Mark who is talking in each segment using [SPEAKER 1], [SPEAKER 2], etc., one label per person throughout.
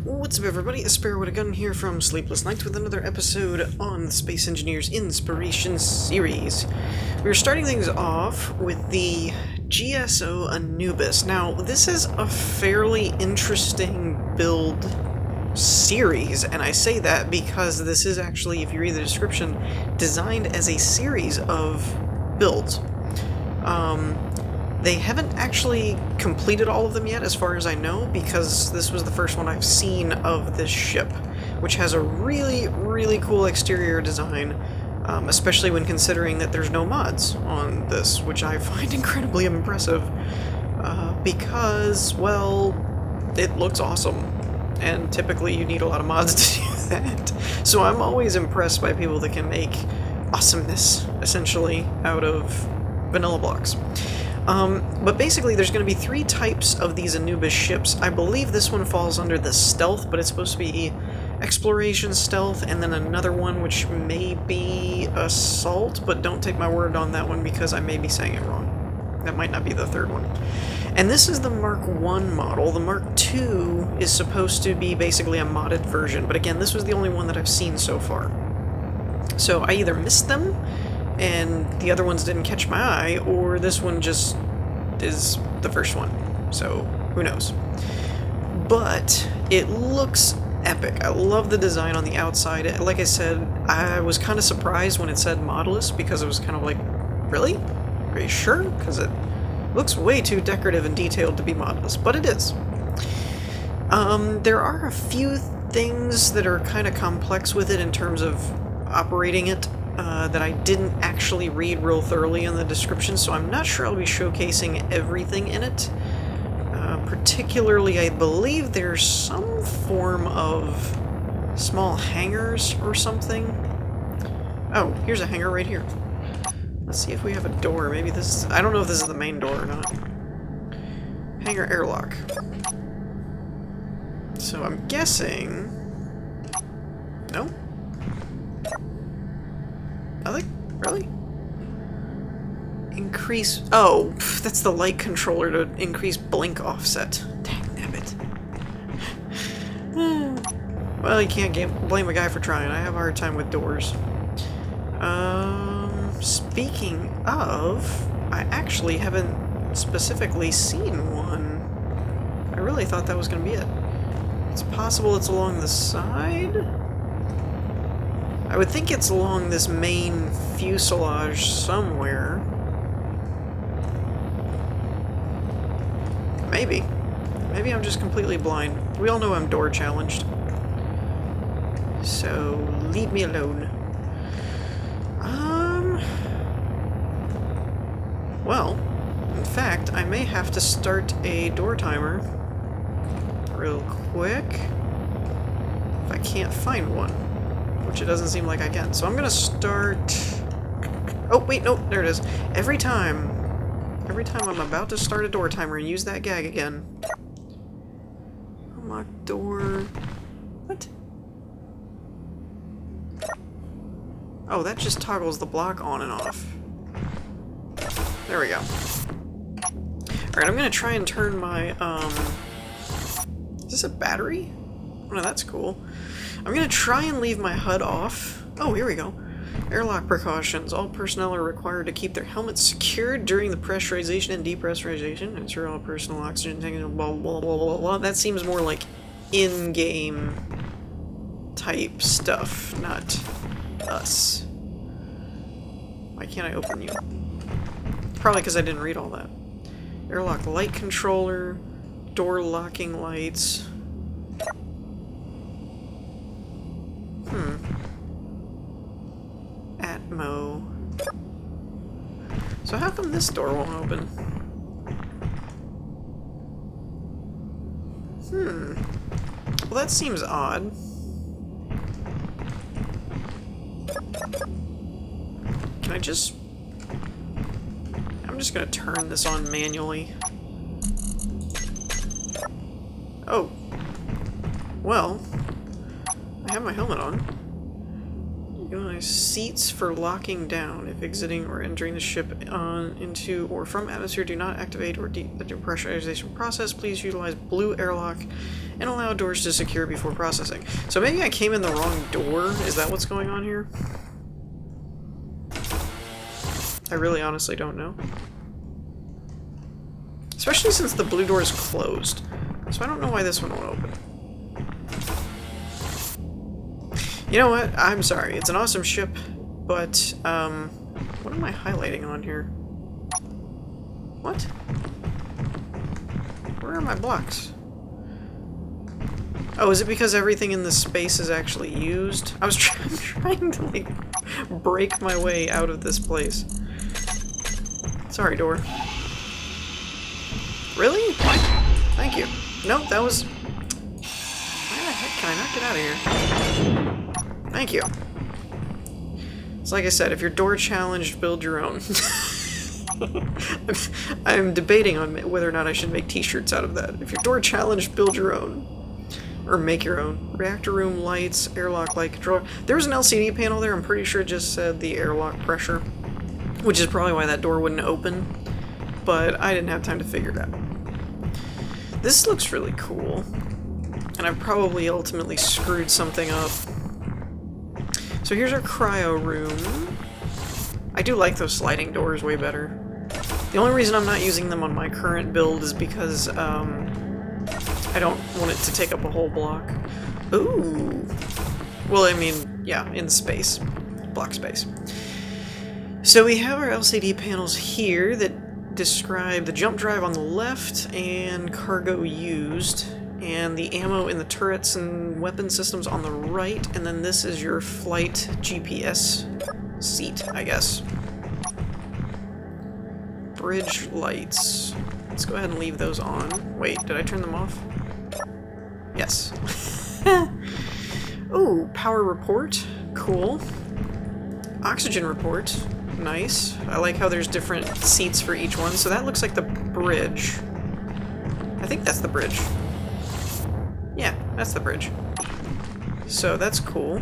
[SPEAKER 1] What's up everybody, a Sparrow with a Gun here from Sleepless with another episode on the Space Engineers Inspiration series. We're starting things off with the GSO Anubis. Now, this is a fairly interesting build series, and I say that because this is actually, if you read the description, designed as a series of builds. They haven't actually completed all of them yet, as far as I know, because this was the first one I've seen of this ship, which has a really, really cool exterior design, especially when considering that there's no mods on this, which I find incredibly impressive, because, well, it looks awesome, and typically you need a lot of mods to do that. So I'm always impressed by people that can make awesomeness, essentially, out of vanilla blocks. But basically there's going to be three types of these Anubis ships. I believe this one falls under the stealth, but it's supposed to be exploration stealth, and then another one which may be assault, but don't take my word on that one because I may be saying it wrong. That might not be the third one. And this is the Mark 1 model. The Mark 2 is supposed to be basically a modded version, but again, this was the only one that I've seen so far. So I either missed them, and the other ones didn't catch my eye, or this one just is the first one, so who knows. But it looks epic. I love the design on the outside. Like I said, I was kind of surprised when it said modelless, because it was kind of like, really? Are you sure? Because it looks way too decorative and detailed to be modelless, but it is. There are a few things that are kind of complex with it in terms of operating it, that I didn't actually read real thoroughly in the description, so I'm not sure I'll be showcasing everything in it. Particularly, I believe there's some form of small hangars or something. Oh, here's a hangar right here. Let's see if we have a door. Maybe this is... I don't know if this is the main door or not. Hangar airlock. So I'm guessing... No? Nothing? Really? Increase... Oh, that's the light controller to increase blink offset. Dang nabbit. Well, you can't blame a guy for trying. I have a hard time with doors. Speaking of, I actually haven't specifically seen one. I really thought that was going to be it. It's possible it's along the side? I would think it's along this main fuselage somewhere. Maybe. Maybe I'm just completely blind. We all know I'm door challenged. So, leave me alone. Well, in fact, I may have to start a door timer real quick if I can't find one. Which it doesn't seem like I can. So I'm gonna start... Oh, wait, no, there it is. Every time I'm about to start a door timer and use that gag again. Unlock door... What? Oh, that just toggles the block on and off. There we go. Alright, I'm gonna try and turn my, Is this a battery? Oh, no, that's cool. I'm gonna try and leave my HUD off. Oh, here we go. Airlock precautions. All personnel are required to keep their helmets secured during the pressurization and depressurization. Ensure all personal oxygen tanks, blah, blah, blah, blah, blah. That seems more like in-game type stuff, not us. Why can't I open you? Probably because I didn't read all that. Airlock light controller, door locking lights. Atmo. So how come this door won't open? Well, that seems odd. Can I just... I'm just gonna turn this on manually. Oh. Well, I have my helmet on. Utilize seats for locking down. If exiting or entering the ship on, into, or from atmosphere, do not activate or the depressurization process. Please utilize blue airlock and allow doors to secure before processing. So maybe I came in the wrong door? Is that what's going on here? I really honestly don't know. Especially since the blue door is closed. So I don't know why this one won't open. You know what? I'm sorry. It's an awesome ship, but, what am I highlighting on here? What? Where are my blocks? Oh, is it because everything in this space is actually used? I was trying to, like, break my way out of this place. Sorry, door. Really? What? Thank you. Nope, that was... Why the heck can I not get out of here? Thank you. It's like I said, if you're door challenged, build your own. I'm debating on whether or not I should make t-shirts out of that. If you're door challenged, build your own. Or make your own. Reactor room lights, airlock light controller. There was an LCD panel there, I'm pretty sure it just said the airlock pressure. Which is probably why that door wouldn't open. But I didn't have time to figure it out. This looks really cool. And I probably ultimately screwed something up. So here's our cryo room. I do like those sliding doors way better. The only reason I'm not using them on my current build is because, I don't want it to take up a whole block. Ooh! Well, I mean, yeah, in space. Block space. So we have our LCD panels here that describe the jump drive on the left and cargo used, and the ammo in the turrets and weapon systems on the right, and then this is your flight GPS seat, I guess. Bridge lights. Let's go ahead and leave those on. Wait, did I turn them off? Yes. Ooh, power report. Cool. Oxygen report. Nice. I like how there's different seats for each one. So that looks like the bridge. I think that's the bridge. Yeah, that's the bridge. So that's cool.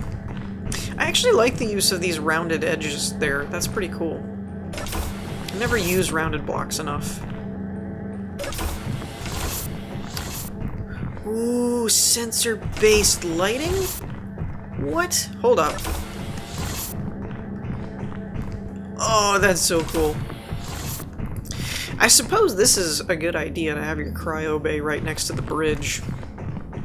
[SPEAKER 1] I actually like the use of these rounded edges there. That's pretty cool. I never use rounded blocks enough. Ooh, sensor-based lighting? What? Hold up. Oh, that's so cool. I suppose this is a good idea to have your cryo bay right next to the bridge.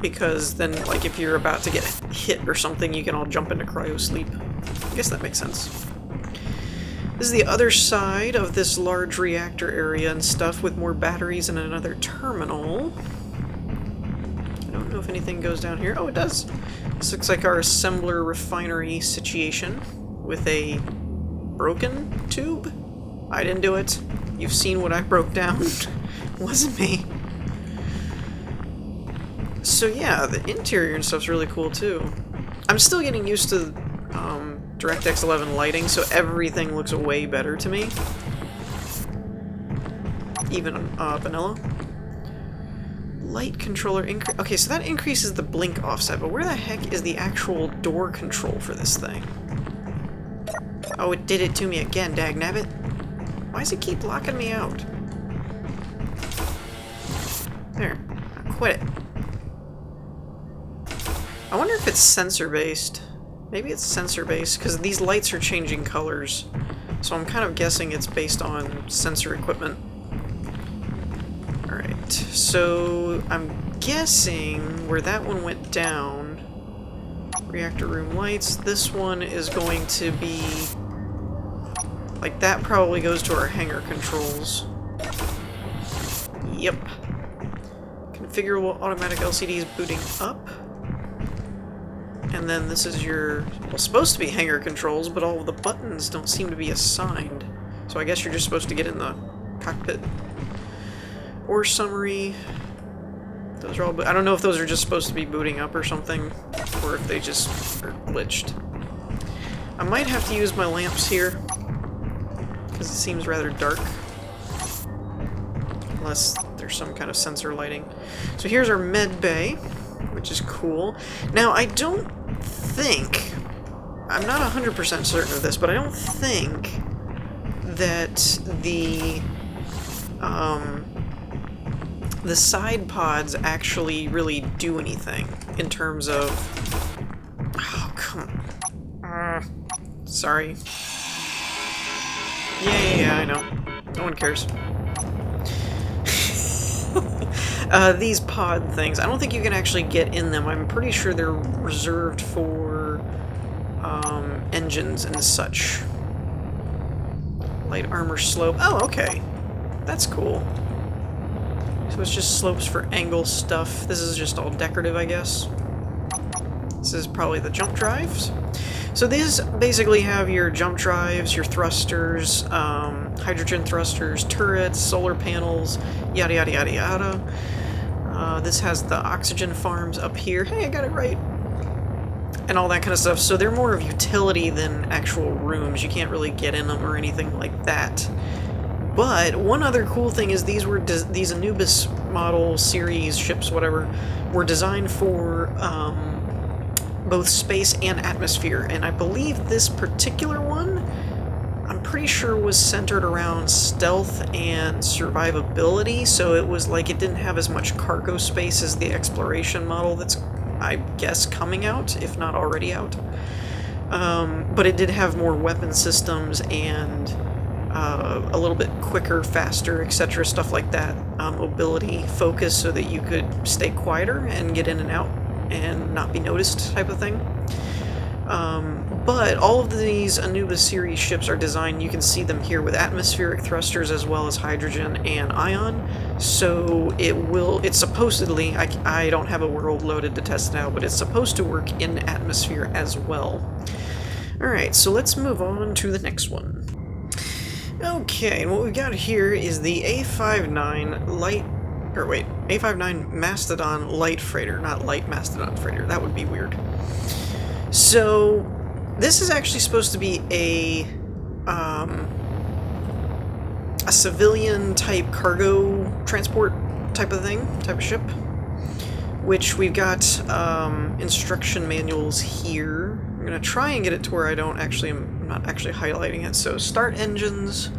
[SPEAKER 1] Because then, like, if you're about to get hit or something, you can all jump into cryo sleep. I guess that makes sense. This is the other side of this large reactor area and stuff with more batteries and another terminal. I don't know if anything goes down here. Oh, it does. This looks like our assembler refinery situation with a broken tube. I didn't do it. You've seen what I broke down. Wasn't me. So yeah, the interior and stuff's really cool too. I'm still getting used to DirectX 11 lighting, so everything looks way better to me. Even vanilla. Light controller increase. Okay, so that increases the blink offset, but where the heck is the actual door control for this thing? Oh, it did it to me again, dagnabbit. Why does it keep locking me out? There. Now quit it. I wonder if it's sensor-based. Maybe it's sensor-based, because these lights are changing colors. So I'm kind of guessing it's based on sensor equipment. Alright, so I'm guessing where that one went down, reactor room lights, this one is going to be... like, that probably goes to our hangar controls. Yep. Configurable automatic LCDs booting up. And then this is your, well, supposed to be hangar controls, but all of the buttons don't seem to be assigned. So I guess you're just supposed to get in the cockpit. Or summary. Those are all, I don't know if those are just supposed to be booting up or something, or if they just are glitched. I might have to use my lamps here, because it seems rather dark. Unless there's some kind of sensor lighting. So here's our med bay, which is cool. Now, I don't think I'm not 100% certain of this, but I don't think that the side pods actually really do anything in terms of... Oh, come on. Sorry. Yeah, I know. No one cares. These pod things, I don't think you can actually get in them. I'm pretty sure they're reserved for engines and such. Light armor slope. Oh, okay. That's cool. So it's just slopes for angle stuff. This is just all decorative, I guess. This is probably the jump drives. So these basically have your jump drives, your thrusters, hydrogen thrusters, turrets, solar panels, yada yada yada yada. This has the oxygen farms up here. Hey, I got it right. And all that kind of stuff. So they're more of utility than actual rooms. You can't really get in them or anything like that. But one other cool thing is these Anubis model series ships, whatever, were designed for both space and atmosphere. And I believe this particular one, I'm pretty sure, was centered around stealth and survivability. So it was like it didn't have as much cargo space as the exploration model that's, I guess, coming out, if not already out. But it did have more weapon systems and a little bit quicker, faster, etc., stuff like that. Mobility focus so that you could stay quieter and get in and out and not be noticed type of thing. But all of these Anubis series ships are designed, you can see them here, with atmospheric thrusters as well as hydrogen and ion. So it's supposedly, I don't have a world loaded to test it out, but it's supposed to work in atmosphere as well. Alright, so let's move on to the next one. Okay, and what we've got here is the A-59 A-59 Mastadon light freighter, not light Mastodon freighter. That would be weird. So this is actually supposed to be a civilian type cargo transport type of thing, type of ship, which we've got instruction manuals here. I'm gonna try and get it to where I'm not actually highlighting it. So start engines,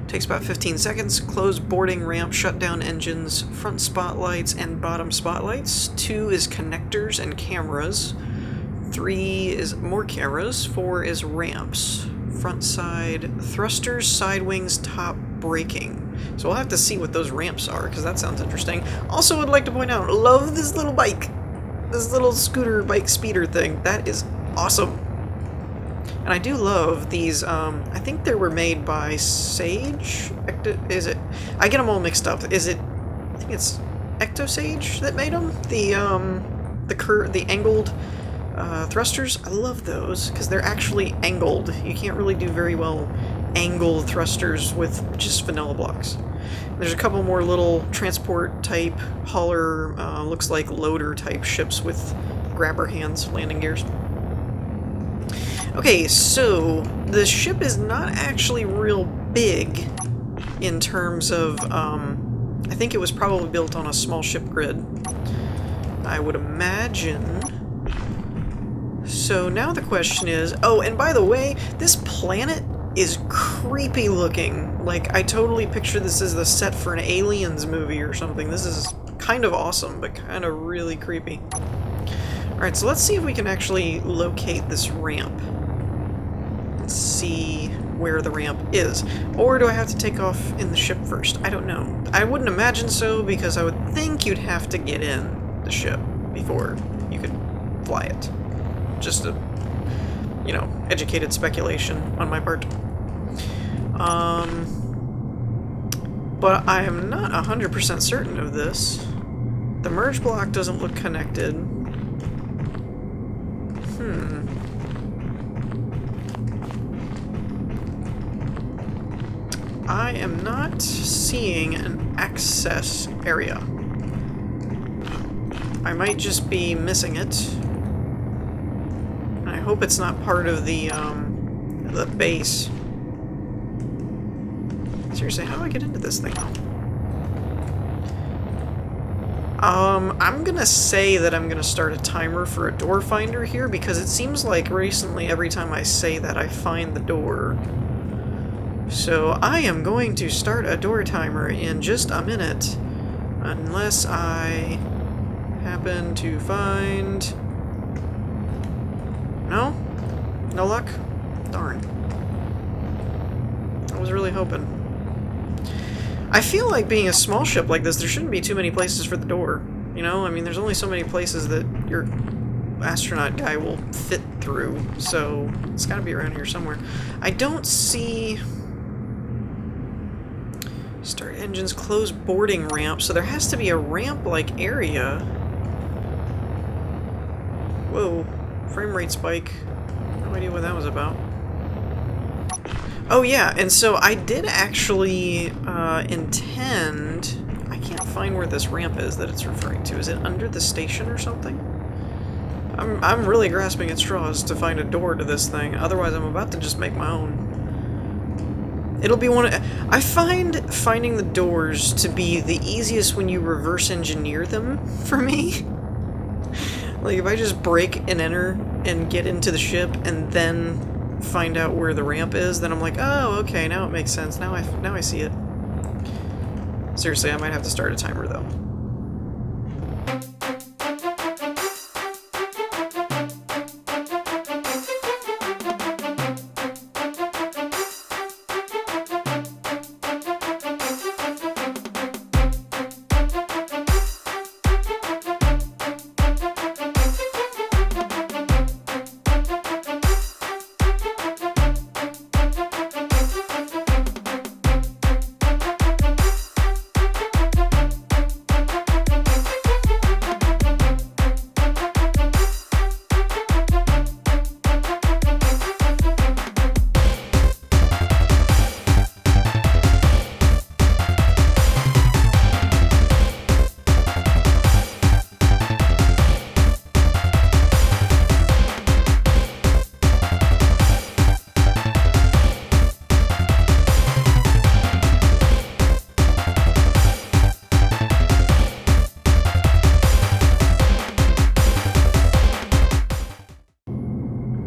[SPEAKER 1] takes about 15 seconds. Close boarding ramp, shut down engines, front spotlights and bottom spotlights. 2 is connectors and cameras. 3 is more cameras. 4 is ramps. Front side thrusters, side wings, top braking. So we'll have to see what those ramps are, because that sounds interesting. Also, would like to point out, love this little bike. This little scooter bike speeder thing. That is awesome. And I do love these, I think they were made by Sage? Is it? I get them all mixed up. I think it's Ectosage that made them? The angled thrusters. I love those, because they're actually angled. You can't really do very well angled thrusters with just vanilla blocks. There's a couple more little transport type, hauler, looks like loader type ships with grabber hands, landing gears. Okay, so the ship is not actually real big in terms of, I think it was probably built on a small ship grid, I would imagine. So now the question is, oh, and by the way, this planet is creepy looking. Like, I totally picture this as the set for an Aliens movie or something. This is kind of awesome, but kind of really creepy. Alright, so let's see if we can actually locate this ramp. Let's see where the ramp is. Or do I have to take off in the ship first? I don't know. I wouldn't imagine so, because I would think you'd have to get in the ship before you could fly it. Just a, you know, educated speculation on my part. But I am not 100% certain of this. The merge block doesn't look connected. I am not seeing an access area. I might just be missing it. I hope it's not part of the base. Seriously, how do I get into this thing now? I'm gonna say that I'm gonna start a timer for a door finder here, because it seems like recently every time I say that I find the door. So I am going to start a door timer in just a minute, unless I happen to find... No? No luck? Darn. I was really hoping. I feel like being a small ship like this, there shouldn't be too many places for the door. You know, I mean, there's only so many places that your astronaut guy will fit through, so it's gotta be around here somewhere. I don't see... Start engines, close boarding ramp, so there has to be a ramp-like area. Whoa, frame rate spike. No idea what that was about. Oh yeah, and so I did actually intend... I can't find where this ramp is that it's referring to. Is it under the station or something? I'm really grasping at straws to find a door to this thing, otherwise I'm about to just make my own. It'll be one of... I find finding the doors to be the easiest when you reverse engineer them, for me. Like, if I just break and enter and get into the ship and then find out where the ramp is, then I'm like, oh, okay, now it makes sense. Now I see it. Seriously, I might have to start a timer, though.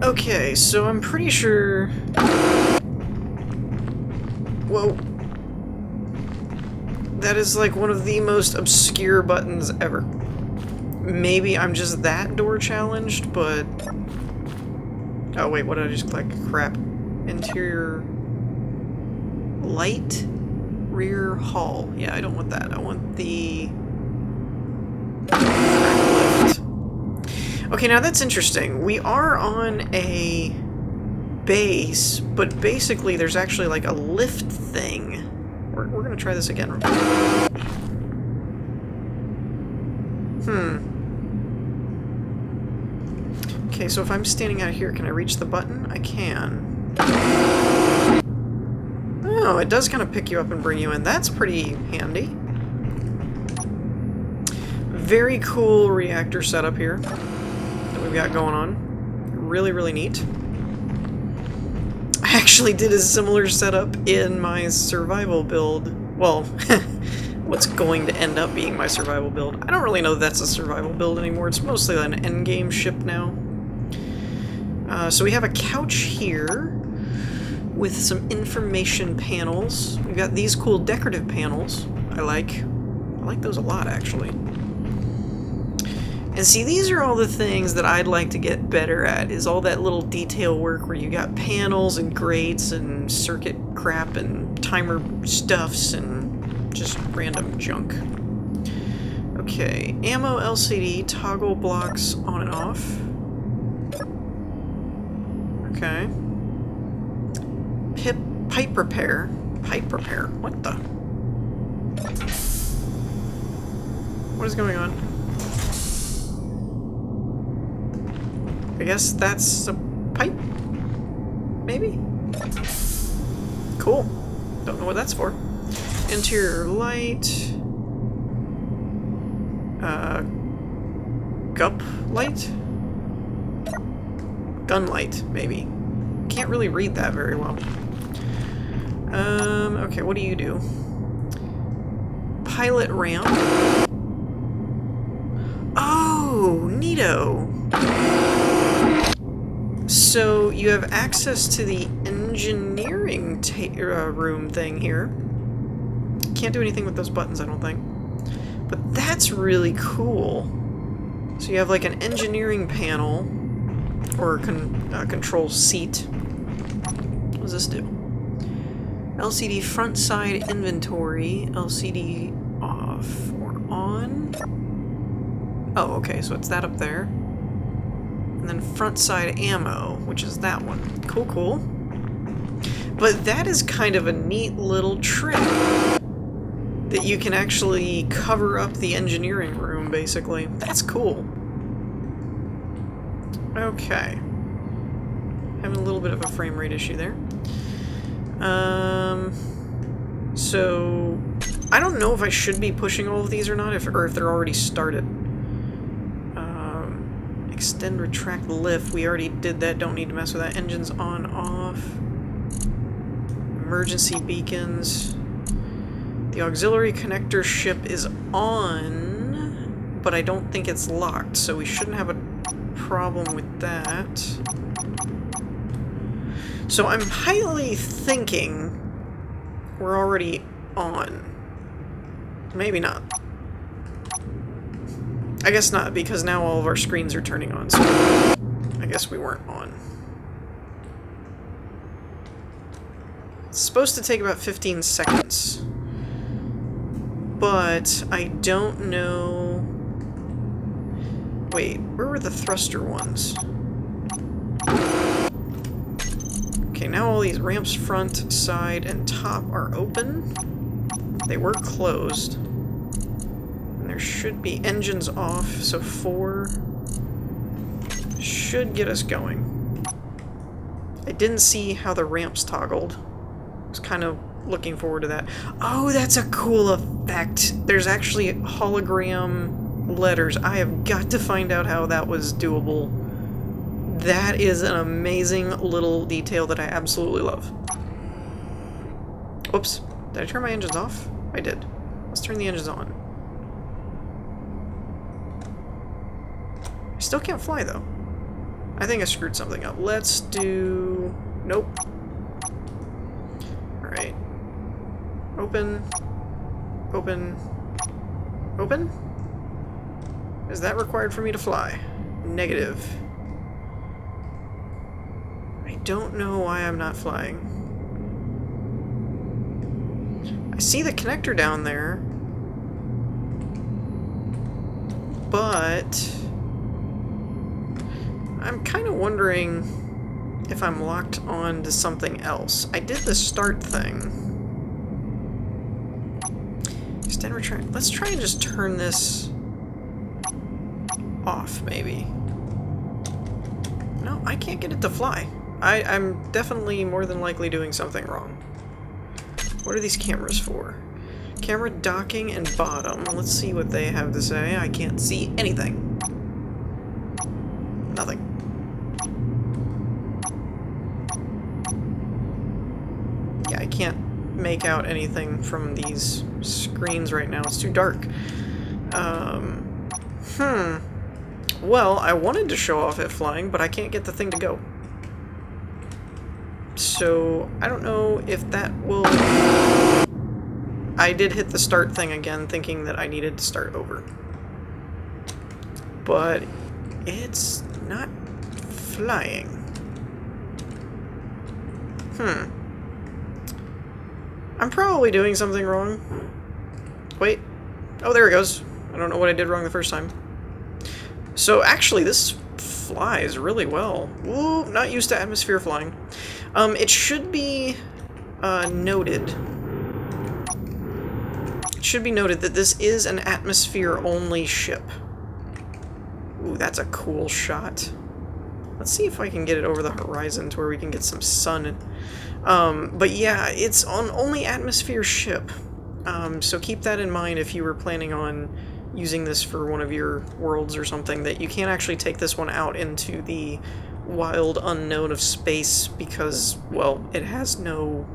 [SPEAKER 1] Okay, so I'm pretty sure... Whoa. That is like one of the most obscure buttons ever. Maybe I'm just that door challenged, but... Oh wait, what did I just click? Crap. Interior... Light? Rear hull. Yeah, I don't want that. I want the... Lift. Okay, now that's interesting. We are on a base, but basically there's actually like a lift thing. We're gonna try this again. Okay, so if I'm standing out here, can I reach the button? I can. Oh, it does kind of pick you up and bring you in. That's pretty handy. Very cool reactor setup here that we've got going on. Really, really neat. I actually did a similar setup in my survival build. Well, what's going to end up being my survival build. I don't really know if that's a survival build anymore. It's mostly an endgame ship now. So we have a couch here with some information panels. We've got these cool decorative panels. I like those a lot, actually. And see, these are all the things that I'd like to get better at, is all that little detail work where you got panels and grates and circuit crap and timer stuffs and just random junk. Okay, ammo LCD, toggle blocks on and off. Okay. Pipe repair. Pipe repair. What the? What is going on? I guess that's a pipe? Maybe? Cool. Don't know what that's for. Interior light. Gup light? Gun light, maybe. Can't really read that very well. Okay, what do you do? Pilot ramp. Oh, neato. So you have access to the engineering room thing here. Can't do anything with those buttons, I don't think. But that's really cool. So you have like an engineering panel, or control seat. What does this do? LCD front side inventory, LCD off or on. Oh, okay, so it's that up there. And then front side ammo, which is that one. Cool, cool. But that is kind of a neat little trick. That you can actually cover up the engineering room, basically. That's cool. Okay. Having a little bit of a frame rate issue there. So I don't know if I should be pushing all of these or not, or if they're already started. Extend, retract, lift. We already did that. Don't need to mess with that. Engines on, off. Emergency beacons. The auxiliary connector ship is on, but I don't think it's locked, so we shouldn't have a problem with that. So I'm highly thinking we're already on. Maybe not. I guess not, because now all of our screens are turning on, so I guess we weren't on. It's supposed to take about 15 seconds. But I don't know... Wait, where were the thruster ones? Okay, now all these ramps front, side, and top are open. They were closed. And there should be engines off, so 4 should get us going. I didn't see how the ramps toggled. I was kind of looking forward to that. Oh, that's a cool effect. There's actually hologram letters. I have got to find out how that was doable. That is an amazing little detail that I absolutely love. Oops. Did I turn my engines off? I did. Let's turn the engines on. I still can't fly, though. I think I screwed something up. Let's do... Nope. Alright. Open. Open. Open? Is that required for me to fly? Negative. I don't know why I'm not flying. I see the connector down there. But... I'm kind of wondering if I'm locked on to something else. I did the start thing. Extend, retract. Let's try and just turn this off, maybe. No, I can't get it to fly. I'm definitely more than likely doing something wrong. What are these cameras for? Camera docking and bottom. Let's see what they have to say. I can't see anything. Nothing. Yeah, I can't make out anything from these screens right now. It's too dark. Well, I wanted to show off it flying, but I can't get the thing to go. So, I don't know if that will... I did hit the start thing again, thinking that I needed to start over. But it's not flying. I'm probably doing something wrong. Wait. Oh, there it goes. I don't know what I did wrong the first time. So, actually, this flies really well. Ooh, not used to atmosphere flying. It should be noted. It should be noted that this is an atmosphere-only ship. Ooh, that's a cool shot. Let's see if I can get it over the horizon to where we can get some sun. But yeah, it's on only atmosphere ship. So keep that in mind if you were planning on using this for one of your worlds or something, that you can't actually take this one out into the wild unknown of space because, well, it has no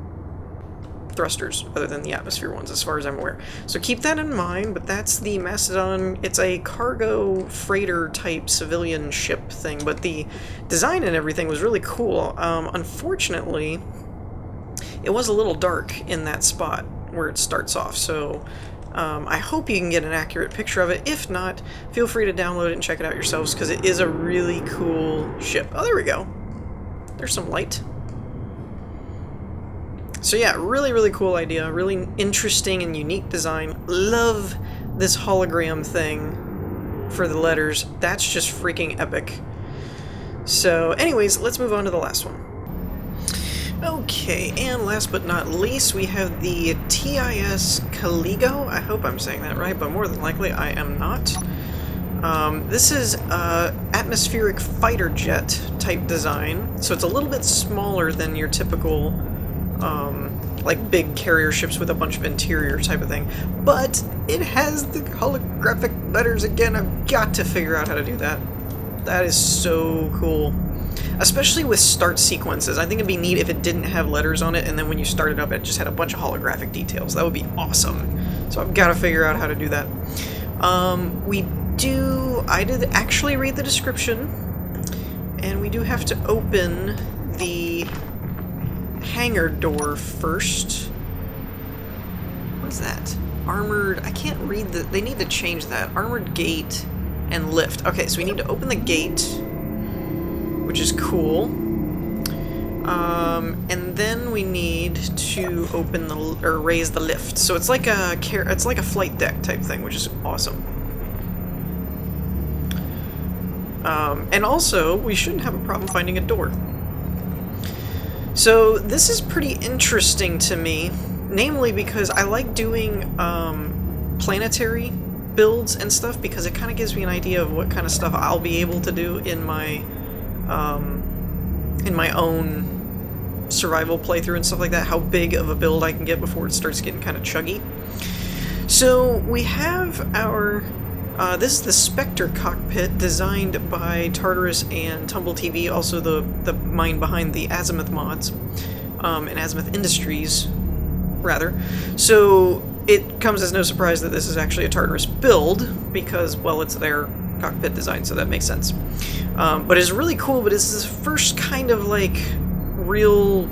[SPEAKER 1] thrusters other than the atmosphere ones, as far as I'm aware. So keep that in mind, but that's the Mastadon. It's a cargo freighter type civilian ship thing, but the design and everything was really cool. Unfortunately, it was a little dark in that spot where it starts off, so I hope you can get an accurate picture of it. If not, feel free to download it and check it out yourselves, because it is a really cool ship. Oh, there we go. There's some light. So yeah, really, really cool idea. Really interesting and unique design. Love this hologram thing for the letters. That's just freaking epic. So anyways, let's move on to the last one. Okay, and last but not least, we have the TIS Caligo. I hope I'm saying that right, but more than likely I am not. This is a atmospheric fighter jet type design, so it's a little bit smaller than your typical like big carrier ships with a bunch of interior type of thing, but it has the holographic letters again. I've got to figure out how to do that. That is so cool. Especially with start sequences. I think it'd be neat if it didn't have letters on it, and then when you start it up, it just had a bunch of holographic details. That would be awesome. So I've got to figure out how to do that. I did actually read the description, and we do have to open the hangar door first. What is that? Armored, I can't read the, they need to change that. Armored gate and lift. Okay, so we need to open the gate, which is cool. And then we need to open the, or raise the lift. So it's like a flight deck type thing, which is awesome. And also, we shouldn't have a problem finding a door. So this is pretty interesting to me, namely because I like doing planetary builds and stuff, because it kind of gives me an idea of what kind of stuff I'll be able to do in my own survival playthrough and stuff like that, how big of a build I can get before it starts getting kind of chuggy. So we have our, this is the Spectre cockpit designed by Tartarus and Tumble TV, also the mind behind the Azimuth mods, and Azimuth Industries, rather. So it comes as no surprise that this is actually a Tartarus build, because, well, it's their cockpit design, so that makes sense. But it's really cool, but it's the first kind of, like, real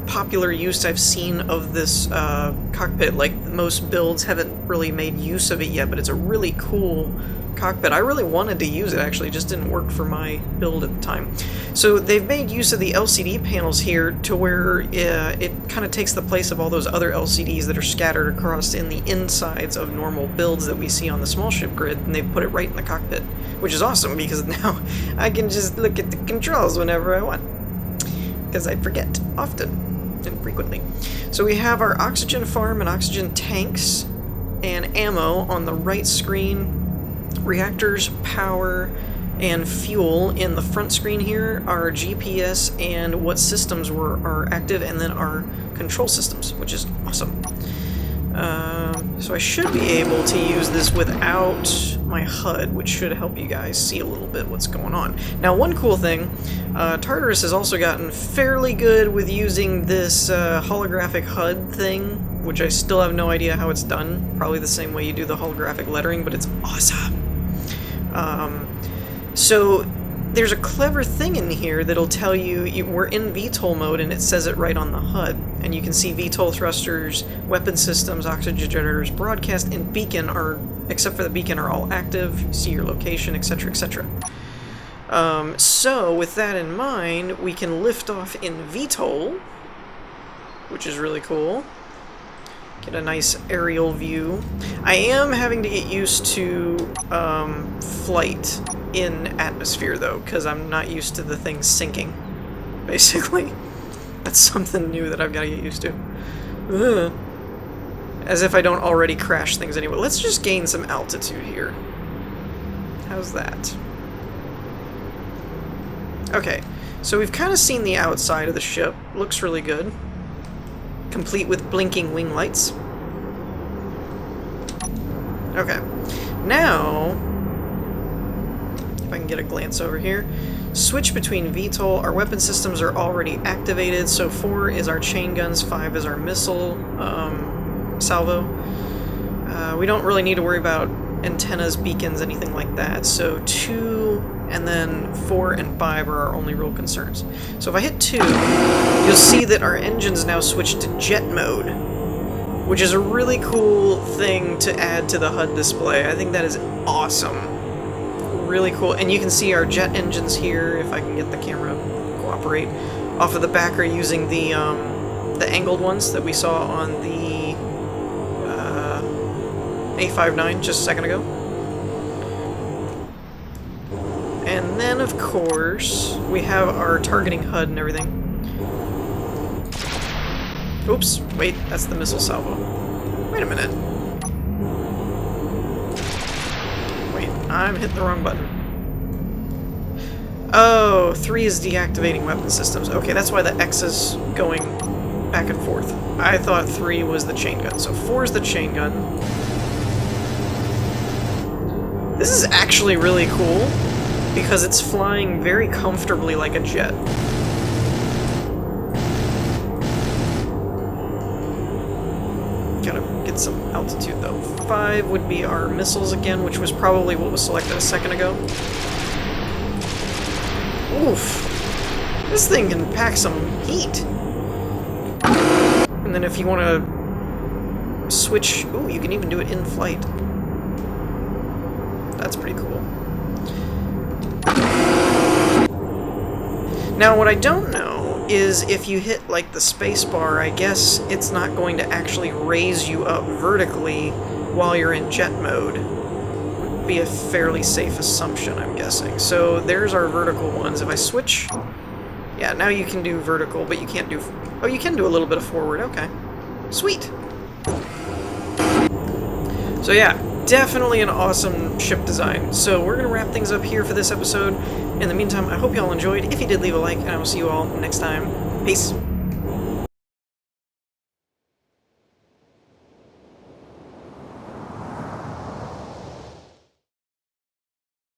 [SPEAKER 1] popular use I've seen of this cockpit. Like, most builds haven't really made use of it yet, but it's a really cool cockpit. I really wanted to use it, actually, it just didn't work for my build at the time. So they've made use of the LCD panels here to where it kind of takes the place of all those other LCDs that are scattered across in the insides of normal builds that we see on the small ship grid, and they've put it right in the cockpit, which is awesome, because now I can just look at the controls whenever I want, because I forget often and frequently. So we have our oxygen farm and oxygen tanks and ammo on the right screen, reactors, power, and fuel in the front screen here, our GPS and what systems are active, and then our control systems, which is awesome. So I should be able to use this without my HUD, which should help you guys see a little bit what's going on. Now, one cool thing, Tartarus has also gotten fairly good with using this holographic HUD thing, which I still have no idea how it's done. Probably the same way you do the holographic lettering, but it's awesome. So there's a clever thing in here that'll tell you, we're in VTOL mode, and it says it right on the HUD. And you can see VTOL thrusters, weapon systems, oxygen generators, broadcast, and beacon are, except for the beacon, are all active. You see your location, etc., etc. So with that in mind, we can lift off in VTOL, which is really cool. Get a nice aerial view. I am having to get used to flight in atmosphere, though, because I'm not used to the thing sinking, basically. That's something new that I've got to get used to. Ugh. As if I don't already crash things anyway. Let's just gain some altitude here. How's that? Okay, so we've kind of seen the outside of the ship. Looks really good. Complete with blinking wing lights. Okay, now, if I can get a glance over here. Switch between VTOL. Our weapon systems are already activated, so 4 is our chain guns, 5 is our missile salvo. We don't really need to worry about antennas, beacons, anything like that, so 2 and then 4 and 5 are our only real concerns. So if I hit 2, you'll see that our engines now switch to jet mode, which is a really cool thing to add to the HUD display. I think that is awesome. Really cool, and you can see our jet engines here, if I can get the camera to cooperate. Off of the back are using the angled ones that we saw on the A-59 just a second ago. And then, of course, we have our targeting HUD and everything. Oops, wait, that's the missile salvo. Wait a minute. I'm hitting the wrong button. Oh, 3 is deactivating weapon systems. Okay, that's why the X is going back and forth. I thought 3 was the chain gun. So 4 is the chain gun. This is actually really cool because it's flying very comfortably like a jet. Gotta get some altitude though. 5 would be our missiles again, which was probably what was selected a second ago. Oof. This thing can pack some heat. And then if you want to switch... Ooh, you can even do it in flight. That's pretty cool. Now, what I don't know is if you hit, like, the spacebar, I guess it's not going to actually raise you up vertically while you're in jet mode. Would be a fairly safe assumption, I'm guessing. So there's our vertical ones. If I switch... Yeah, now you can do vertical, but you can't do... Oh, you can do a little bit of forward. Okay. Sweet. So yeah, definitely an awesome ship design. So we're going to wrap things up here for this episode. In the meantime, I hope you all enjoyed. If you did, leave a like, and I will see you all next time. Peace.